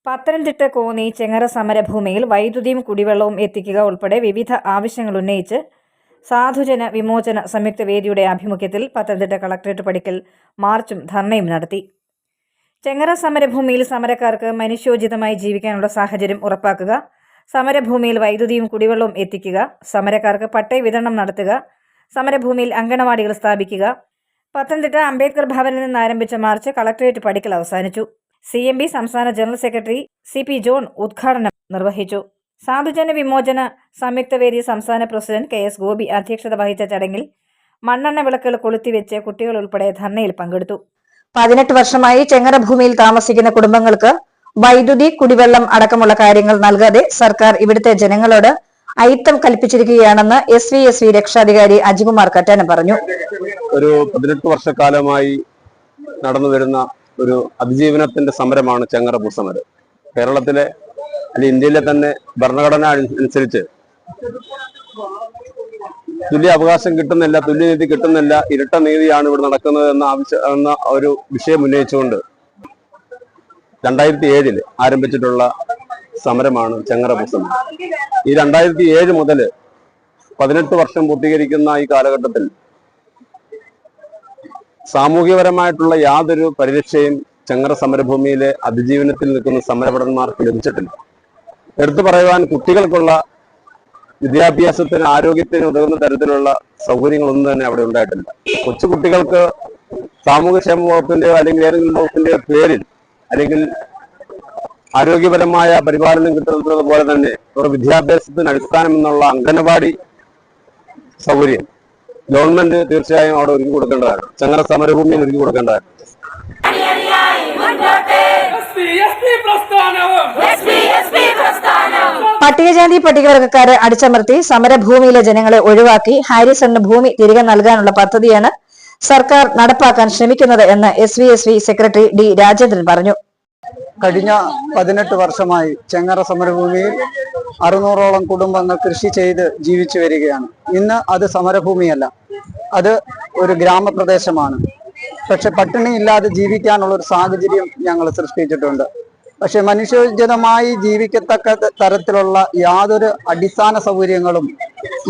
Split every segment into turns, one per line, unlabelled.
പത്തനംതിട്ട കോന്നി ചെങ്ങറ സമരഭൂമിയിൽ വൈദ്യുതിയും കുടിവെള്ളവും എത്തിക്കുക ഉൾപ്പെടെ വിവിധ ആവശ്യങ്ങൾ ഉന്നയിച്ച് സാധുജന വിമോചന സംയുക്ത വേദിയുടെ ആഭിമുഖ്യത്തിൽ പത്തനംതിട്ട കളക്ടറേറ്റ് പടിക്കൽ മാർച്ചും ധർണയും നടത്തി. ചെങ്ങറ സമരഭൂമിയിൽ സമരക്കാർക്ക് മനുഷ്യോചിതമായി ജീവിക്കാനുള്ള സാഹചര്യം ഉറപ്പാക്കുക, സമരഭൂമിയിൽ വൈദ്യുതിയും കുടിവെള്ളവും എത്തിക്കുക, സമരക്കാർക്ക് പട്ടയ വിതരണം നടത്തുക, സമരഭൂമിയിൽ അങ്കണവാടികൾ സ്ഥാപിക്കുക. പത്തനംതിട്ട അംബേദ്കർ ഭവനിൽ നിന്ന് ആരംഭിച്ച മാർച്ച് കളക്ടറേറ്റ് പടിക്കൽ അവസാനിച്ചു. CMB സംസ്ഥാന ജനറൽ സെക്രട്ടറി CP ജോൺ ഉദ്ഘാടനം നിർവഹിച്ചു. സാധുജന വിമോചന സംയുക്ത വേദി സംസ്ഥാന പ്രസിഡന്റ് KS ഗോപി അധ്യക്ഷത വഹിച്ച ചടങ്ങിൽ മണ്ണെണ്ണ വിളക്കുകൾ കൊളുത്തിവെച്ച് കുട്ടികൾ ഉൾപ്പെടെ ധർണയിൽ പങ്കെടുത്തു. 18 വർഷമായി ചെങ്ങറ ഭൂമിയിൽ താമസിക്കുന്ന കുടുംബങ്ങൾക്ക് വൈദ്യുതി, കുടിവെള്ളം അടക്കമുള്ള കാര്യങ്ങൾ നൽകാതെ സർക്കാർ ഇവിടുത്തെ ജനങ്ങളോട് അയിത്തം കൽപ്പിച്ചിരിക്കുകയാണെന്ന് SVSV രക്ഷാധികാരി അജികുമാർ കറ്റാനം പറഞ്ഞു.
ഒരു 18 വർഷക്കാലമായി നടന്നുവരുന്ന ഒരു അതിജീവനത്തിന്റെ സമരമാണ് ചെങ്ങറ ഭൂസമരം. കേരളത്തിലെ അല്ലെങ്കിൽ ഇന്ത്യയിലെ തന്നെ ഭരണഘടന അനുസരിച്ച് തുല്യ അവകാശം കിട്ടുന്നില്ല, തുല്യനീതി കിട്ടുന്നില്ല, ഇരട്ട നീതിയാണ് ഇവിടെ നടക്കുന്നത് എന്ന ഒരു വിഷയം ഉന്നയിച്ചുകൊണ്ട് 2007 ആരംഭിച്ചിട്ടുള്ള സമരമാണ് ചെങ്ങറ ഭൂസമരം. ഈ 2007 മുതൽ 18 വർഷം പൂർത്തീകരിക്കുന്ന ഈ കാലഘട്ടത്തിൽ സാമൂഹികപരമായിട്ടുള്ള യാതൊരു പരിരക്ഷയും ചെങ്ങറ സമരഭൂമിയിലെ അതിജീവനത്തിൽ നിൽക്കുന്ന സമരഭടന്മാർക്ക് ലഭിച്ചിട്ടില്ല. എടുത്തു പറയുവാൻ കുട്ടികൾക്കുള്ള വിദ്യാഭ്യാസത്തിന്, ആരോഗ്യത്തിന് ഉതകുന്ന തരത്തിലുള്ള സൗകര്യങ്ങളൊന്നും തന്നെ അവിടെ ഉണ്ടായിട്ടില്ല. കൊച്ചുകുട്ടികൾക്ക് സാമൂഹ്യക്ഷേമ വകുപ്പിന്റെയോ അല്ലെങ്കിൽ ഏതെങ്കിലും വകുപ്പിന്റെയോ പേരിൽ അല്ലെങ്കിൽ ആരോഗ്യപരമായ പരിപാലനം കിട്ടുന്നത് പോലെ തന്നെ അവരുടെ വിദ്യാഭ്യാസത്തിന് അടിസ്ഥാനം എന്നുള്ള അംഗനവാടി സൗകര്യം ഗവൺമെന്റ് തീർച്ചയായും അവിടെ ഒരുക്കി കൊടുക്കേണ്ടതാണ്. ചെങ്ങറ സമരഭൂമിയിൽ ഒരുക്കി കൊടുക്കേണ്ടതാണ്.
പട്ടികജാതി പട്ടികവർഗക്കാരെ അടിച്ചമർത്തി സമരഭൂമിയിലെ ജനങ്ങളെ ഒഴിവാക്കി ഹാരിസണിന് ഭൂമി തിരികെ നൽകാനുള്ള പദ്ധതിയാണ് സർക്കാർ നടപ്പാക്കാൻ ശ്രമിക്കുന്നത് എന്ന് SVSV സെക്രട്ടറി D രാജേന്ദ്രൻ പറഞ്ഞു.
കഴിഞ്ഞ 18 വർഷമായി ചെങ്ങറ സമരഭൂമിയിൽ 600ഓളം കുടുംബങ്ങൾ കൃഷി ചെയ്ത് ജീവിച്ചു വരികയാണ്. ഇന്ന് അത് സമരഭൂമിയല്ല, അത് ഒരു ഗ്രാമപ്രദേശമാണ്. പക്ഷെ പട്ടിണി ഇല്ലാതെ ജീവിക്കാനുള്ള ഒരു സാഹചര്യം ഞങ്ങൾ സൃഷ്ടിച്ചിട്ടുണ്ട്. പക്ഷെ മനുഷ്യോചിതമായി ജീവിക്കത്തക്ക തരത്തിലുള്ള യാതൊരു അടിസ്ഥാന സൗകര്യങ്ങളും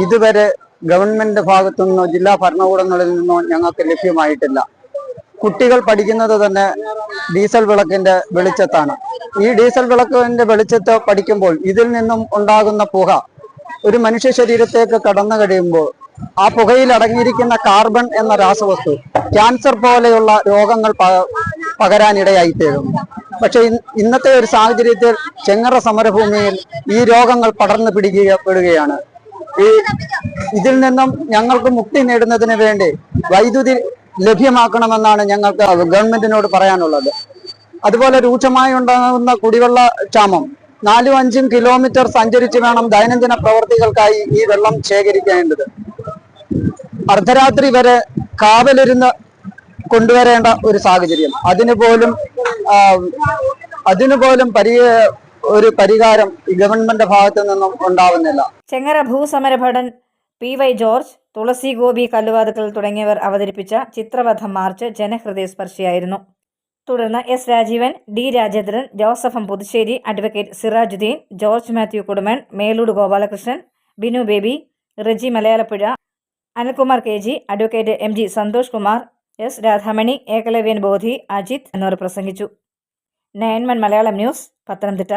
ഇതുവരെ ഗവൺമെന്റ് ഭാഗത്തു നിന്നോ ജില്ലാ ഭരണകൂടങ്ങളിൽ നിന്നോ ഞങ്ങൾക്ക് ലഭ്യമായിട്ടില്ല. കുട്ടികൾ പഠിക്കുന്നത് തന്നെ ഡീസൽ വിളക്കിന്റെ വെളിച്ചത്താണ്. ഈ ഡീസൽ വിളക്കിന്റെ വെളിച്ചത്ത് പഠിക്കുമ്പോൾ ഇതിൽ നിന്നും ഉണ്ടാകുന്ന പുക ഒരു മനുഷ്യ ശരീരത്തേക്ക് കടന്നു കഴിയുമ്പോൾ ആ പുകയിൽ അടങ്ങിയിരിക്കുന്ന കാർബൺ എന്ന രാസവസ്തു ക്യാൻസർ പോലെയുള്ള രോഗങ്ങൾ പകരാനിടയായി തീരും. പക്ഷെ ഇന്നത്തെ ഒരു സാഹചര്യത്തിൽ ചെങ്ങറ സമരഭൂമിയിൽ ഈ രോഗങ്ങൾ പടർന്നു പിടിക്കപ്പെടുകയാണ്. ഇതിൽ നിന്നും ഞങ്ങൾക്ക് മുക്തി നേടുന്നതിന് വേണ്ടി വൈദ്യുതി ലഭ്യമാക്കണമെന്നാണ് ഞങ്ങൾക്ക് ഗവൺമെന്റിനോട് പറയാനുള്ളത്. അതുപോലെ രൂക്ഷമായി ഉണ്ടാകുന്ന കുടിവെള്ള ക്ഷാമം 4-5 കിലോമീറ്റർ സഞ്ചരിച്ച് വേണം ദൈനംദിന പ്രവർത്തികൾക്കായി ഈ വെള്ളം ശേഖരിക്കേണ്ടത്. അർദ്ധരാത്രി വരെ കാവലിരുന്ന് കൊണ്ടുവരേണ്ട ഒരു സാഹചര്യം, അതിനുപോലും ഒരു പരിഹാരം ഗവൺമെന്റ് ഭാഗത്തു നിന്നും ഉണ്ടാവുന്നില്ല.
ചെങ്ങറ ഭൂസമരഭടൻ PY ജോർജ്, തുളസി ഗോപി കല്ലുവാതുക്കൽ തുടങ്ങിയവർ അവതരിപ്പിച്ച ചിത്രവധം മാർച്ച് ജനഹൃദയസ്പർശിയായിരുന്നു. തുടർന്ന് S Rajeevan, D Rajendran, Joseph Puthussery, advocate Sirajuddin, George Mathew Kudumon, Melood Gopalakrishnan, Binu Baby, Reji Malayalappuzha, Anilkumar KG, advocate MG Santhosh Kumar, S Radhamani, Ekalavyan Bodhi, Ajith എന്നിവർ പ്രസംഗിച്ചു. 9 മലയാളം ന്യൂസ്, പത്തനംതിട്ട.